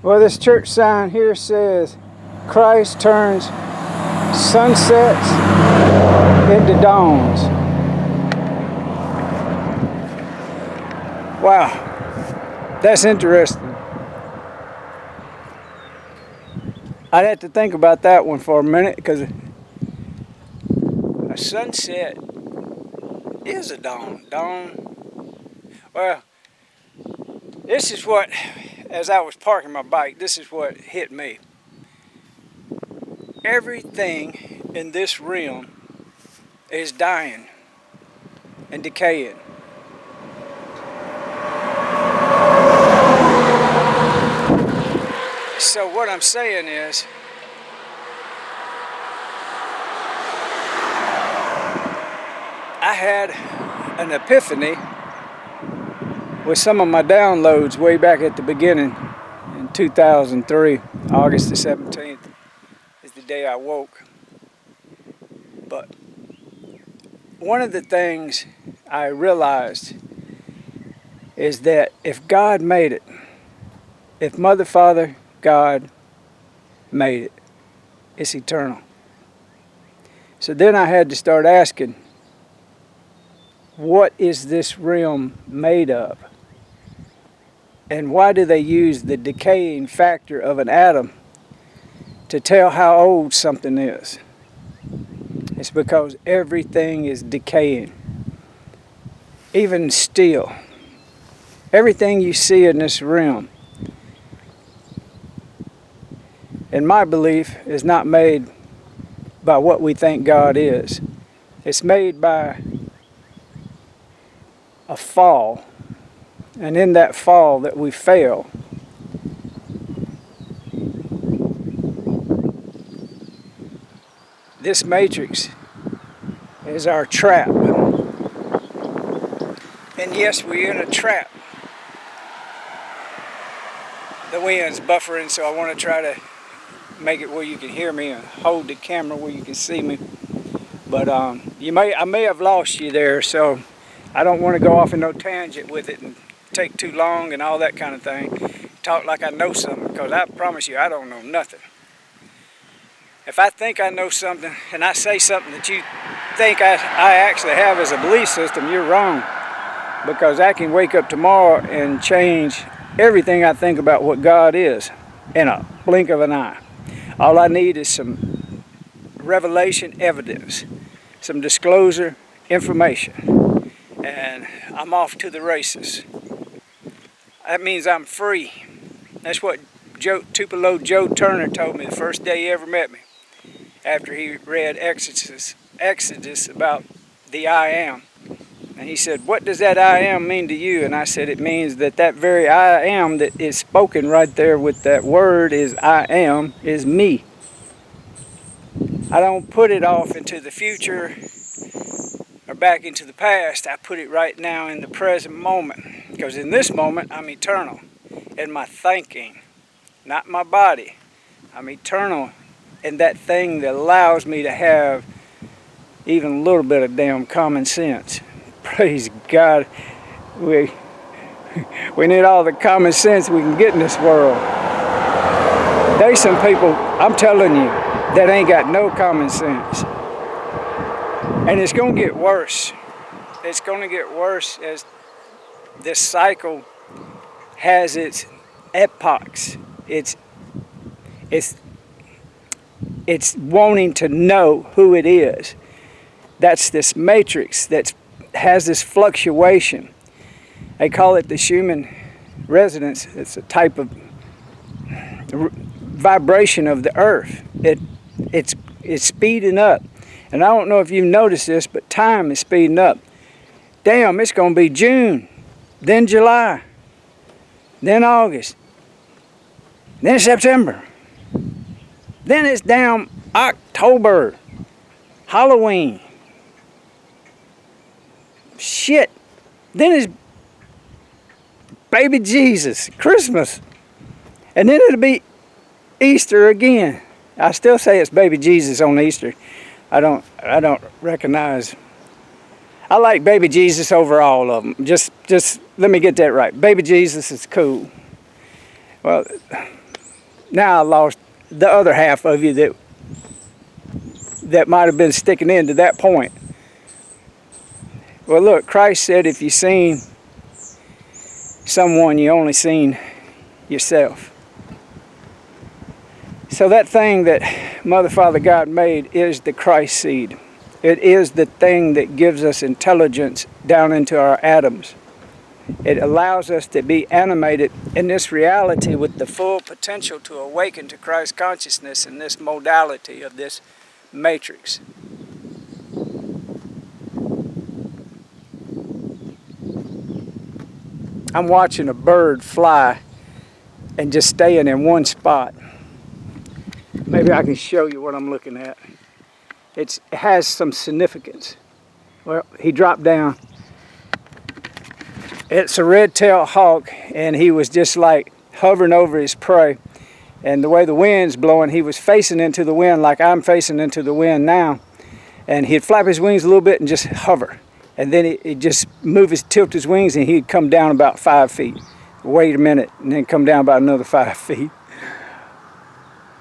Well, this church sign here says, Christ turns sunsets into dawns. Wow, that's interesting. I'd have to think about that one for a minute, because a sunset is a dawn. Well, this is what, as I was parking my bike, this is what hit me. Everything in this realm is dying and decaying. So what I'm saying is, I had an epiphany with some of my downloads way back at the beginning in 2003, August the 17th is the day I woke. But one of the things I realized is that if God made it, if Mother, Father, God made it, it's eternal. So then I had to start asking, what is this realm made of? And why do they use the decaying factor of an atom to tell how old something is? It's because everything is decaying. Even steel. Everything you see in this realm, in my belief, is not made by what we think God is. It's made by a fall, and in that fall that we fail, this matrix is our trap. And yes, we're in a trap. The wind's buffering, so I want to try to make it where you can hear me and hold the camera where you can see me. But I may have lost you there, so I don't want to go off in no tangent with it and take too long and all that kind of thing. Talk like I know something, because I promise you I don't know nothing. If I think I know something and I say something that you think I actually have as a belief system, you're wrong. Because I can wake up tomorrow and change everything I think about what God is in a blink of an eye. All I need is some revelation evidence, some disclosure information, and I'm off to the races. That means I'm free. That's what Tupelo Joe Turner told me the first day he ever met me, after he read Exodus about the I am. And he said, what does that I am mean to you? And I said, it means that very I am that is spoken right there with that word is I am, is me. I don't put it off into the future or back into the past. I put it right now in the present moment. Because in this moment, I'm eternal in my thinking, not my body. I'm eternal in that thing that allows me to have even a little bit of damn common sense. Praise God. We need all the common sense we can get in this world. There's some people, I'm telling you, that ain't got no common sense. And it's going to get worse. It's going to get worse as this cycle has its epochs. It's wanting to know who it is. That's this matrix that has this fluctuation. They call it the Schumann resonance. It's a type of vibration of the earth. It's speeding up. And I don't know if you've noticed this, but time is speeding up. Damn, it's going to be June, then July, then August, then September, then it's down October, Halloween. Shit, then it's baby Jesus, Christmas, and then it'll be Easter again. I still say it's baby Jesus on Easter. I don't recognize. I like baby Jesus over all of them. Just let me get that right. Baby Jesus is cool. Well, Now I lost the other half of you that might have been sticking in to that point. Well, look, Christ said if you've seen someone, you only seen yourself. So that thing that Mother, Father, God made is the Christ seed. It is the thing that gives us intelligence down into our atoms. It allows us to be animated in this reality with the full potential to awaken to Christ consciousness in this modality of this matrix. I'm watching a bird fly and just staying in one spot. Maybe I can show you what I'm looking at. It has some significance. Well, he dropped down. It's a red-tailed hawk, and he was just like hovering over his prey. And the way the wind's blowing, he was facing into the wind like I'm facing into the wind now. And he'd flap his wings a little bit and just hover. And then he'd just tilt his wings, and he'd come down about 5 feet. Wait a minute, and then come down about another 5 feet.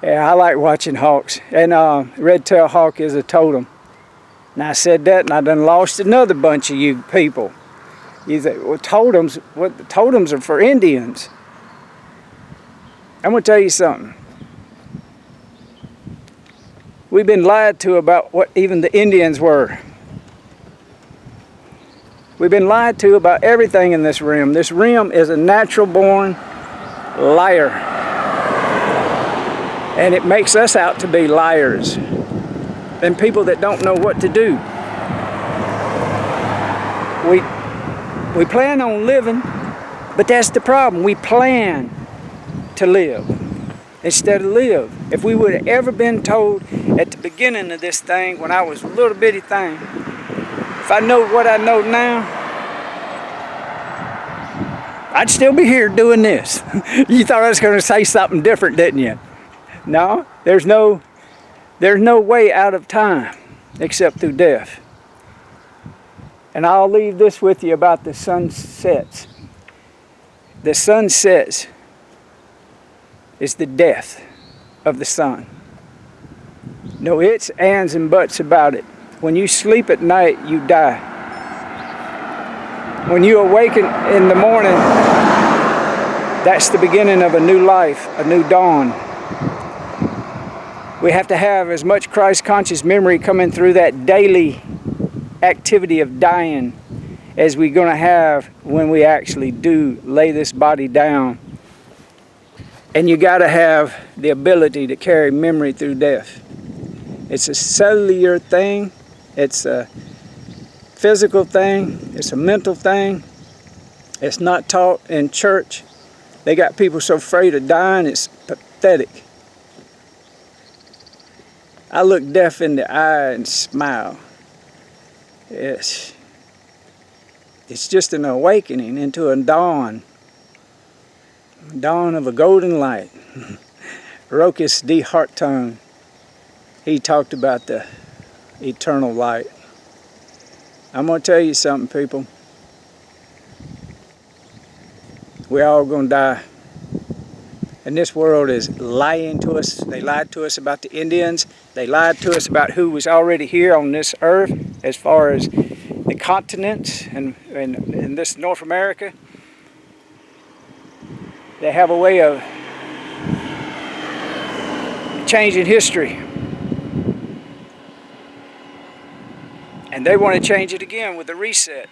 Yeah, I like watching hawks. And red-tailed hawk is a totem. And I said that, and I done lost another bunch of you people. You think, well, totems are for Indians. I'm going to tell you something. We've been lied to about what even the Indians were. We've been lied to about everything in this realm. This realm is a natural-born liar. And it makes us out to be liars and people that don't know what to do. We plan on living, but that's the problem. We plan to live instead of live. If we would have ever been told at the beginning of this thing, when I was a little bitty thing, if I know what I know now, I'd still be here doing this. You thought I was going to say something different, didn't you? No, there's no way out of time except through death. And I'll leave this with you about the sunsets. The sunsets is the death of the sun. No ifs, ands, and buts about it. When you sleep at night, you die. When you awaken in the morning, that's the beginning of a new life, a new dawn. We have to have as much Christ conscious memory coming through that daily activity of dying as we're going to have when we actually do lay this body down. And you got to have the ability to carry memory through death. It's a cellular thing. It's a physical thing. It's a mental thing. It's not taught in church. They got people so afraid of dying, it's pathetic. I look death in the eye and smile. It's just an awakening into a dawn of a golden light. Rokas D. Hartone, he talked about the eternal light. I'm going to tell you something, people. We're all going to die. And this world is lying to us. They lied to us about the Indians. They lied to us about who was already here on this earth as far as the continents and this North America. They have a way of changing history. And they want to change it again with a reset,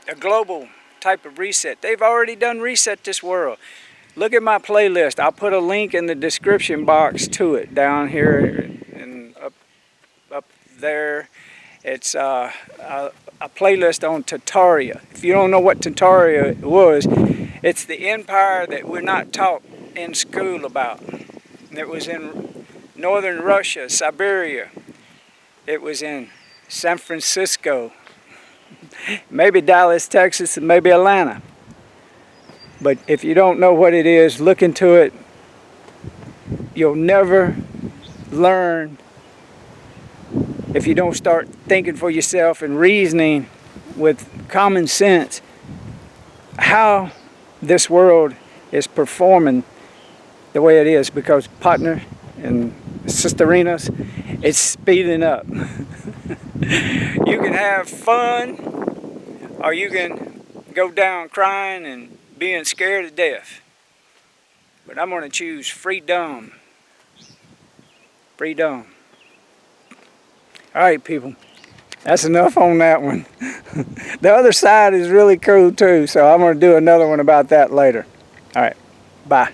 a global type of reset. They've already done reset this world. Look at my playlist. I'll put a link in the description box to it down here and up there. It's a playlist on Tartaria. If you don't know what Tartaria was, it's the empire that we're not taught in school about. It was in northern Russia, Siberia. It was in San Francisco, maybe Dallas, Texas, and maybe Atlanta. But if you don't know what it is, look into it. You'll never learn if you don't start thinking for yourself and reasoning with common sense how this world is performing the way it is, because partner and sisterinas, it's speeding up. You can have fun, or you can go down crying and being scared to death. But I'm going to choose freedom. Freedom. All right, people. That's enough on that one. The other side is really cool too, so I'm going to do another one about that later. All right. Bye.